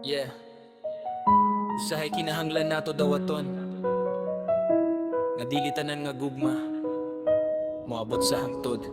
Yeah, usahay kinahanglan nato dawaton nga dili tanan nga gugma moabot sa hangtod.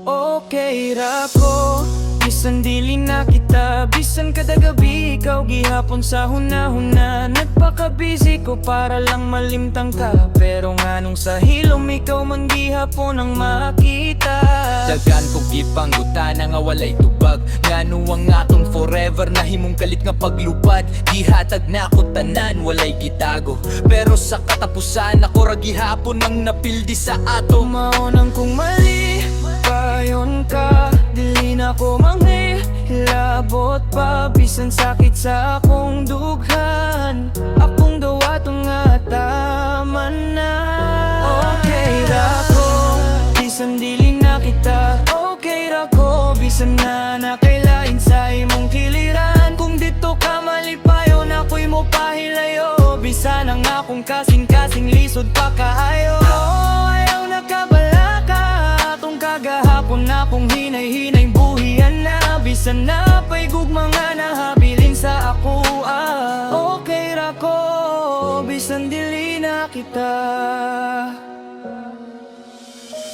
Okay ra ko, bisan dili na kita, bisan kada gabi ikaw gihapon sa hunahuna. Nagpaka-busy ko para lang malimtang ka, pero nganong sa hilom ikaw man gihapon ang makita. Dagan kong gipangutana nga walay tubag, ngano ang atong forever na himong kalit nga paglupad. Gihatag na ako tanan, walay gitago, pero sa katapusan ako ra gihapon ang napildi sa ato. Maunang kong mali payon ka, dili na ko manghilabot pa, bisan sakit sa akong dughan. Akong dawaton nga tama na. Okay ra ko, bisan dili na kita. Okay ra ko, bisan na nakailain sa imong kiliran. Kung dito ka malipayon, ako'y mo pahilayo, bisan ang akong kasing-kasing lisod pa kaayo. Ayaw nakabala ka, atong kagahapon akong hinay-hinay buhian na, bisan na pa'y gugma nga nahabilin sa ako. Okay ra ko, bisan dili na kita.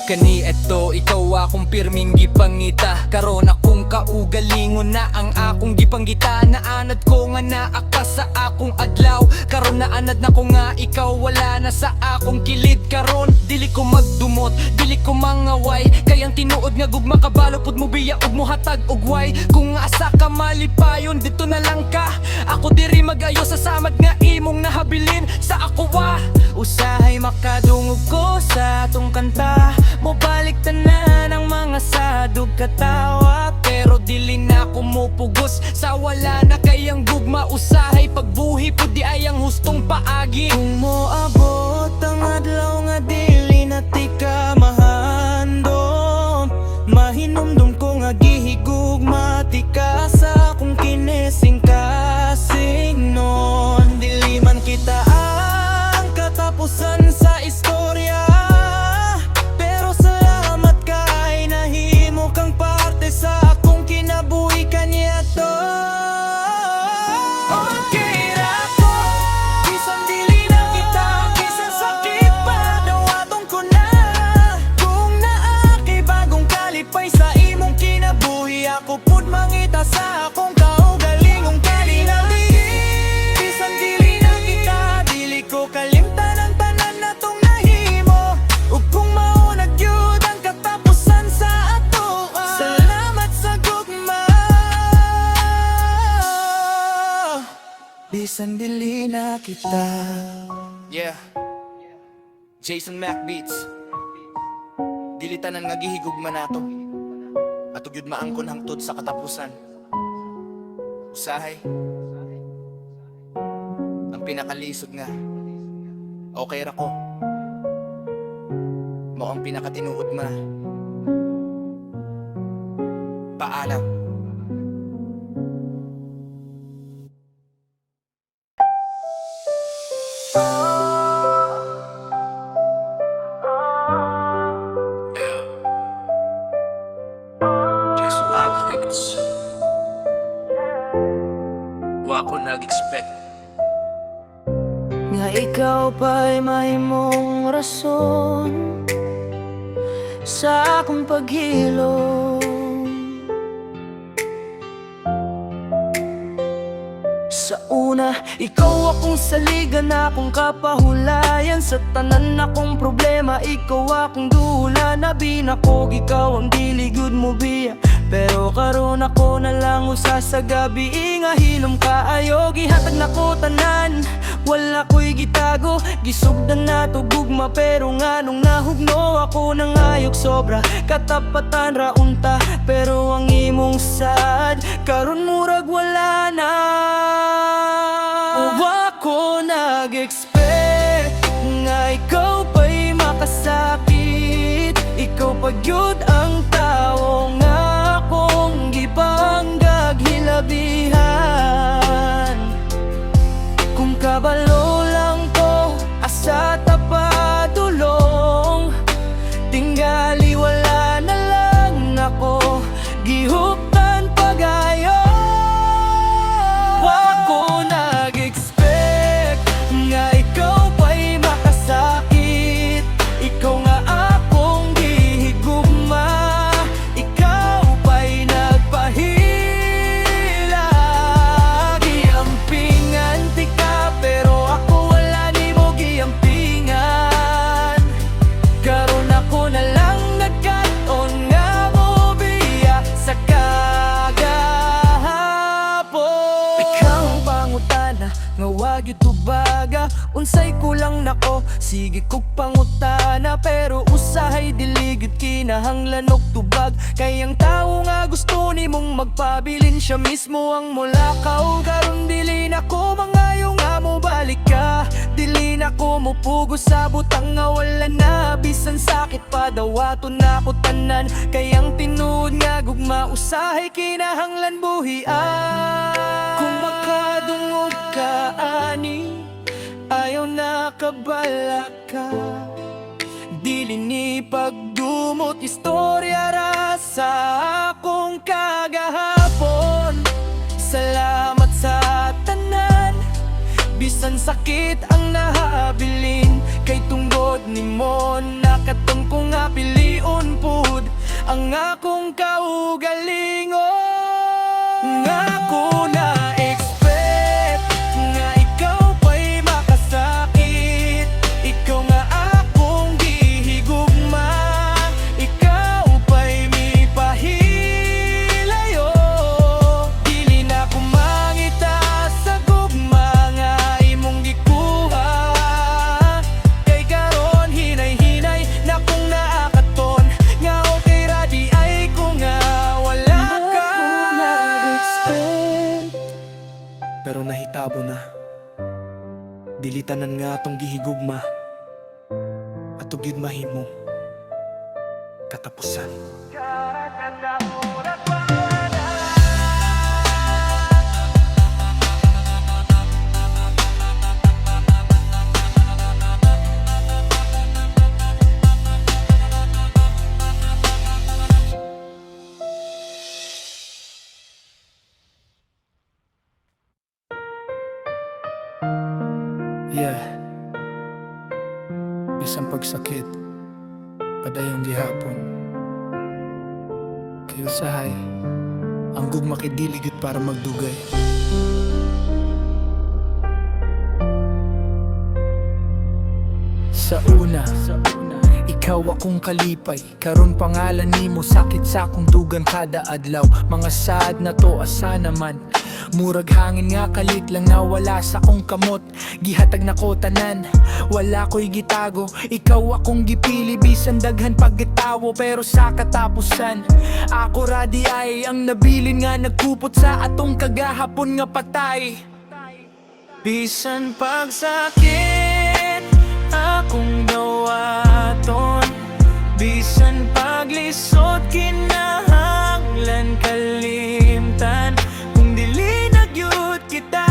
Kani eto, ikaw akong pirming gipangita, karon akong kaugalingon na ang akong gipanggita. Naanad ko nga naaka sa akong adlaw, karon naanad na ko nga ikaw wala na sa akong kilid. Karon dili ko magdumot, dili ko mangaway, kayang tinuod nga gugma kabalo pud mo biya ug mo hatag og way. Kung asa ka malipayon, dito na lang ka, ako diri magayo sa samad nga imong nahabilin sa ako wa. Usahay makadungog ko sa atong kanta, mobalik tanan ang mga sadog katawa, pero dili na ko mopugos sa wala na kayang gugma. Usahay pagbuhi po di ay ang hustong paagi. Kung moabot ang adlaw nga dili na tika mahandom, mahinumdum ko nga gihigugma tika sa akong kinesing-kasing nun. Dili man kita ang katapusan sa istorya, pero salamat kay nahimo kang parte sa akong kinabuhi kaniya to. Okay ra ko, bisan dili na kita, bisan sakit pa dawatong ko na. Kung naa kay bagong kalipay sa imong kinabuhi, ako pud mangita sa akong kaugalingong kalinabi. Bisan dili na kita, dili ko kalimtan ang tanan natong nahimo, ug kung maunag yun ang katapusan sa ato. Salamat sa gugma, bisan dili na kita. Yeah, Jason Mac Beats. Dili tanan nga gihigugma nato, atog yun maangkon hangtod sa katapusan. Usahay ang pinakalisod nga okay ra ko, mao ang pinakatinuod ma. Paalam. Wa ko nag-expect nga ikaw pa'y mahimong rason sa akong paghilom. Sa una, ikaw akong saligan, akong kapahulayan. Sa tanan akong problema, ikaw akong dula. Nabinakog, ikaw ang diligod mo biya, pero karon ako na lang usa sa gabi nga hilom kaayo. Gihatag na ko tanan, wala ko'y gitago, gisugdan na to gugma, pero nganong nahugno ako nang ayok sobra. Katapatan ra unta, pero ang imong sad karon murag wala na. O ako nag-expect nga ikaw pa'y makasakit, ikaw pa gyud ang tao nga akong gipanggag hilabihan. Kung kabalo lang to, asa tapadulong, tingali wala na lang ako, gihuptan pagayon. yutubaga. Unsay kulang nako, sige kog pangutana, pero usahay diligid kinahanglan og tubag. Kayang tao nga gusto nimong magpabilin, siya mismo ang mulakaw. Karon dili na ko mangayo nga mo balik ka, dili na ko mupugo sa butang nga wala na. Bisan sakit pa dawaton na ko tanan, kayang tinuod nga gugma usahay kinahanglan buhian. Kung makadungog ka ani, ayaw nakabala ka, dili ni pagdumot istorya ra sa akong kagahapon. Salamat sa tanan, bisan sakit ang nahabilin, kay tunggod nimo nakatong kong apilion pud ang akong kaugalingon. Ngako na expect nga ikaw pa'y makasakit, ikaw nga akong gihigugma, ikaw pa'y mipahilayo. Dili na ko mangita sa gugma nga imong gikuha, kay karon hinay-hinay na kong naakaton nga okay ra di ay ko nga wala ka. Pero nahitabo na, dili tanan nga atong gihigugma at ugyd mahimo katapusan. Yeah, isang pagsakit padayong gihapon, kayo sahay ang gugma kay diligid para magdugay. Sa una, ikaw akong kalipay, karon pangalan nimo sakit sa akong dugan kada adlaw. Mga saad na to asa naman, murag hangin nga kalit lang na wala sa akong kamot. Gihatag na ko tanan, wala ko'y gitago, ikaw akong gipili bisan daghan paggitawo. Pero sa katapusan, ako radi ay ang nabilin nga nagkupot sa atong kagahapon nga patay. Bisan pagsakit akong dawaton, bisan paglisod kinahanglan kalimtan. Kung dili nagyud kita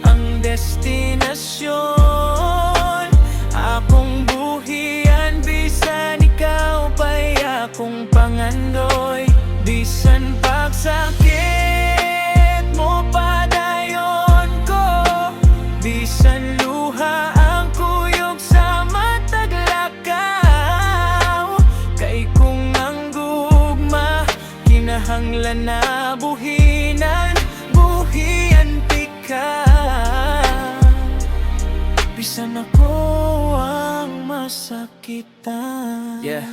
ang destinasyon, akong buhian bisan ikaw pa'y akong pangandoy. Bisan pagsakit mo padayon ko, bisan luha ang kuyog sa matag lakaw, kay kung ang gugma kinahanglan na buhinan, buhian pika. Bisan ako ang masakitan. Yeah,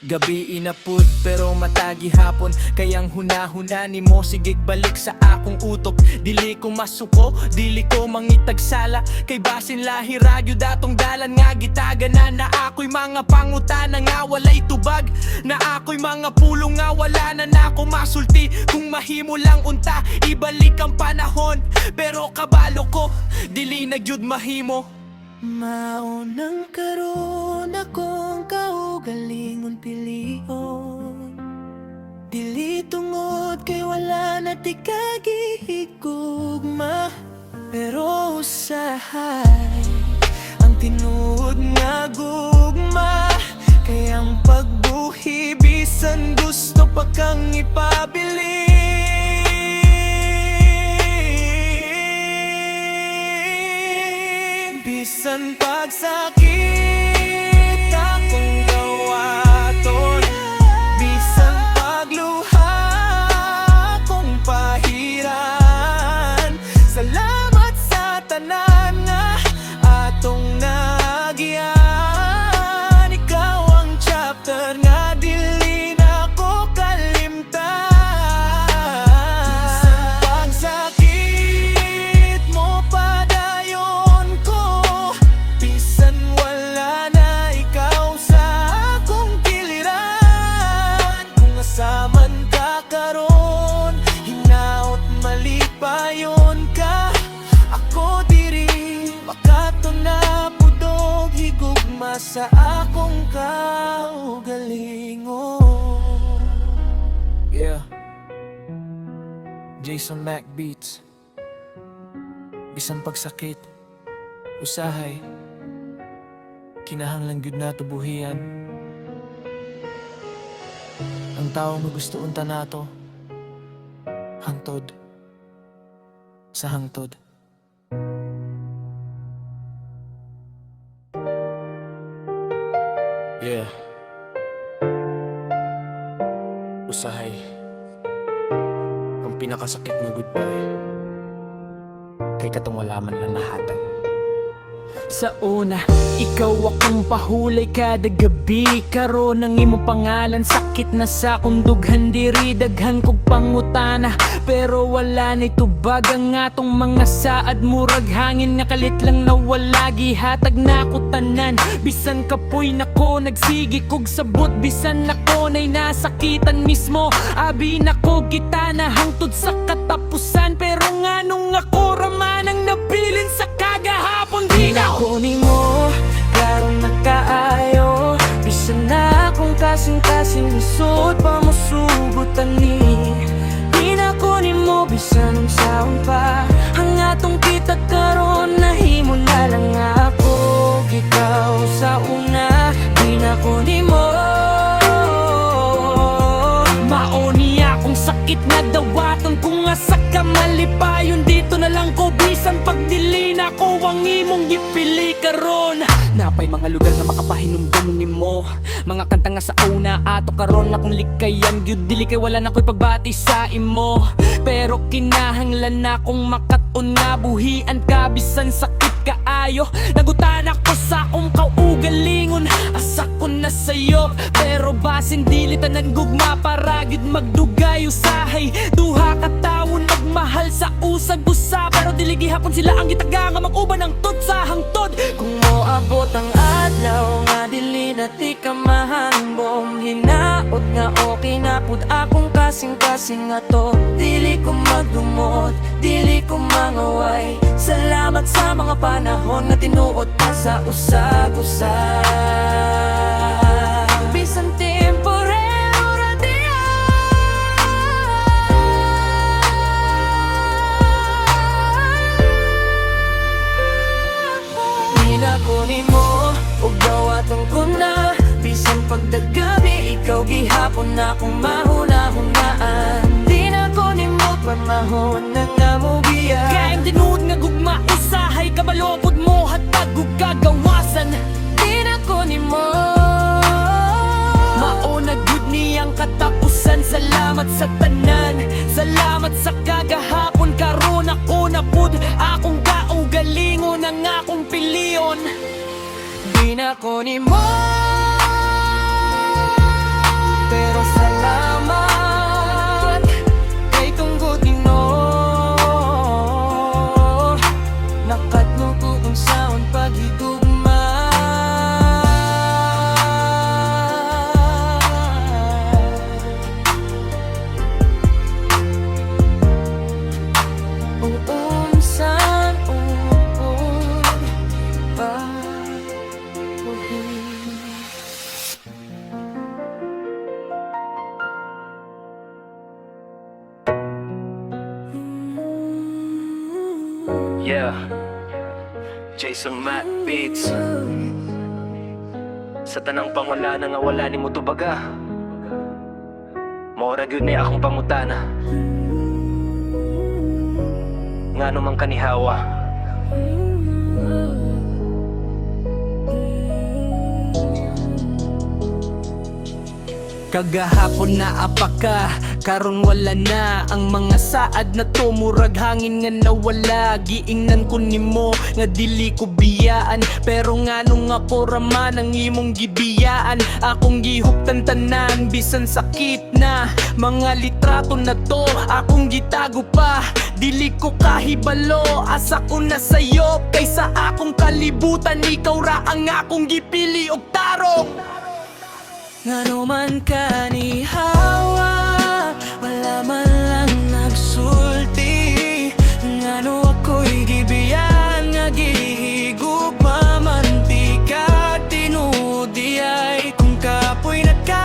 gabi inapod pero matagi hapon, kayang hunahuna nimo sigig balik sa akong utok. Dili ko masuko, dili ko mangitagsala, kay basin lahi radyo datong dalan nga gitaganan. Na ako'y mga pangutana nga walay tubag, na ako'y mga pulong nga wala na nako masulti. Kung mahimo lang unta ibalik ang panahon, pero kabalo ko dili nagyud mahimo. Maunang karon akong kaugalingon pilion, dili tungod kay wala na ti kagihigugma, pero usahay ang tinuod nga gugma. Kay ang pagbuhi bisan gusto pa kang ipabilin, bisan pagsakit akong dawaton, bisan pagluha akong pahiran. Salamat sa tanan nga atong nagian, ikaw ang chapter nga dili na ko kalimtan. Jason Mac Beats. Bisan pagsakit, usahay, kinahanglan gyud nato buhian. Ang tao nga gusto unta nato, hangtod sa hangtod. Yeah. Usahay, ang pinakasakit nga goodbye kay katong wala man lang nahatag. Sa una, ikaw akong pahulay kada gabi. Karon ang imo pangalan, sakit na sa akong dughan. Diri daghan kog pangutana, pero wala ni tubag ang atong mga saad. Murag hangin nga kalit lang na wala gihatag na ko tanan. Bisan kapoy nako nagsigi kog sabot, bisan nako nay nasakitan mismo. Abi nako kita na hangtod sa katapusan, pero nganong ako raman ang nabilin sa kagahapon. Di na ako nimo karon nakaayo, bisan na akong kasing-kasing lisod pa mo sugutan ni. Di na ako nimo bisan ang saon pa, ang atong kita karon nahimo na lang ako. Ikaw sa una, di na ako nimo. Maoni akong sakit na dawaton kung asa ka malipayon. Dito na lang ko bisan pagdili na ko ang imong gipili karon. Napay mga lugar na makapahinumdum nimo, mga kanta nga sa una ato karon akong likayan gyud. Dili kay wala na ko'y pagbati sa imo, pero kinahanglan na akong makat-on nga buhian ka bisan sakit kaayo. Nagutan ako sa akong kaugalingon, asa ko na sayo, pero basin dili tanan gugma para gyud magdugay usahay. Duha ka tawo nagmahal sa usag busa, pero dili gihapon sila ang gitaga nga mag-uban ang tod sa hangtod. Kung moabot ang adlaw nga dili na ti ka mahambong, hinaot nga okay na pud akong kasing-kasing ato. Dili ko magdumot, dili ko mangaway. Salamat sa mga panahon na tinuot pa sa usag-usag. Bisan temporero ra di na ko nimo ug dawatan ko na, bisan pagdagabi ikaw gihapon na akong mahuna-hunaan. Di na ko nimo pamahon na nga mo biya, kaya ang tinuod nga gugma usahay kabalopod mo hatag ug kagawasan. Di na ko nimo mauna gud niyang katapusan. Salamat sa tanan, salamat sa kagahapon. Karon ako na pud akong kaugalingon ang akong piliyon. Di na ko nimo, pero salamat kay tungod nino. Nakadnuko kung saon paghigugma. Unsan upod pa Yeah, Jason Mac Beats. Sa tanang pangwala na nga wala ni mo tubaga, mora gyud ni akong pangutana. Ngano man kanihawa, kagahapon na apaka, karon wala na. Ang mga saad na to murag hangin nga nawala. Giingnan ko nimo nga dili ko biyaan, pero nganong ako raman ang imong gibiyaan. Akong gihuptan tanan bisan sakit na, mga litrato na to akong gitago pa. Dili ko kahibalo, asa ko na sayo, kaysa akong kalibutan ikaw ra ang akong gipili og tarong. Ngano man kanihawa, wala man lang nagsulti. Ngano ako'y gibiyan nga gihigugma mantika. Tinudi ay kung kapoy na ka,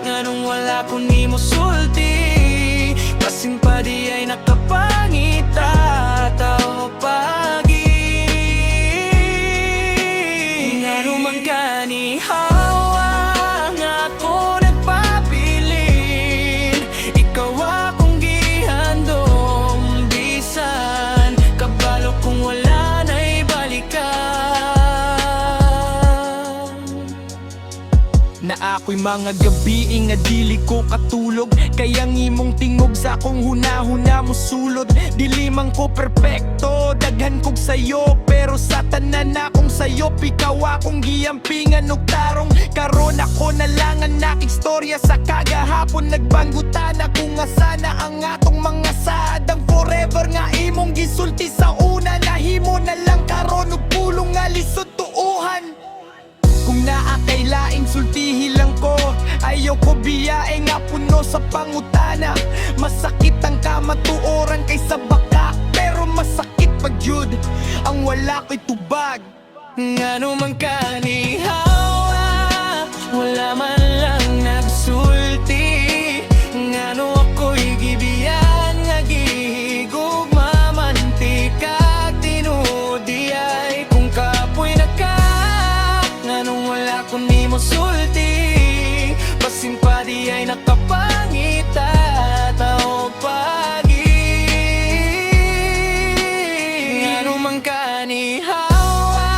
nganong wala ko nimo sulti. Kasing pa di ako'y mga gabi nga dili ko katulog. Kaya ngimong tingog sa akong hunahuna mo sulod. Dili man ko perpekto, daghan kog sayo, pero sa tanan akong sayo, ikaw akong giyampingan og tarong. Karon ako na lang ang nakistorya sa kagahapon. Nagbanggutan ako nga sana ang atong mga sadang forever nga imong gisulti sa una. Nahimo na lang karon og pulong nga lisod tuuhan. Kung naakay laing sultihi lang ko, ayaw ko biyae nga puno sa pangutana. Masakit ang kamatuoran kaysa baka, pero masakit pag yun ang wala ko'y tubag. Ngano man kanihawa, wala man lang nagsulti. Ngano ako'y gibiyan nga gihigog mamantika tinudi ay kung kapoy naka. Nganong wala ko ni mo sulti, basin pa di ay nakapangita tao pagi. Ngano man kanihawa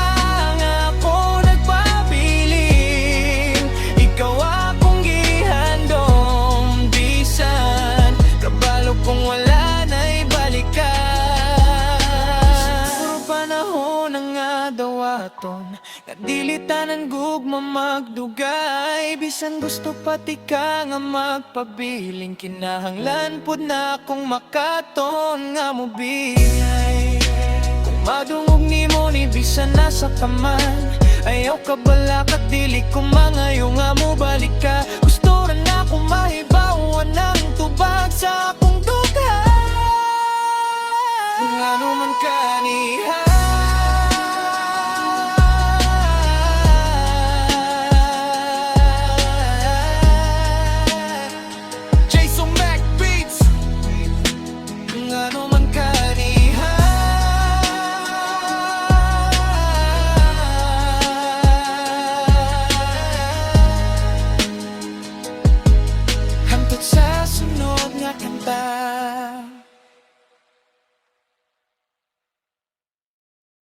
nga ako nagpabiling, ikaw akong gihandom bisan kabalo kung wala na'y balikan. Puro panahon ang adawaton nga dili tanan gugma magdugay. Bisan gusto pati ka nga magpabiling, kinahanglan pud na akong makaton nga mo biyay. Kung madungog ni mo ni bisan nasa kaman, ayaw ka bala ka dili ko mangayo nga mo balik ka.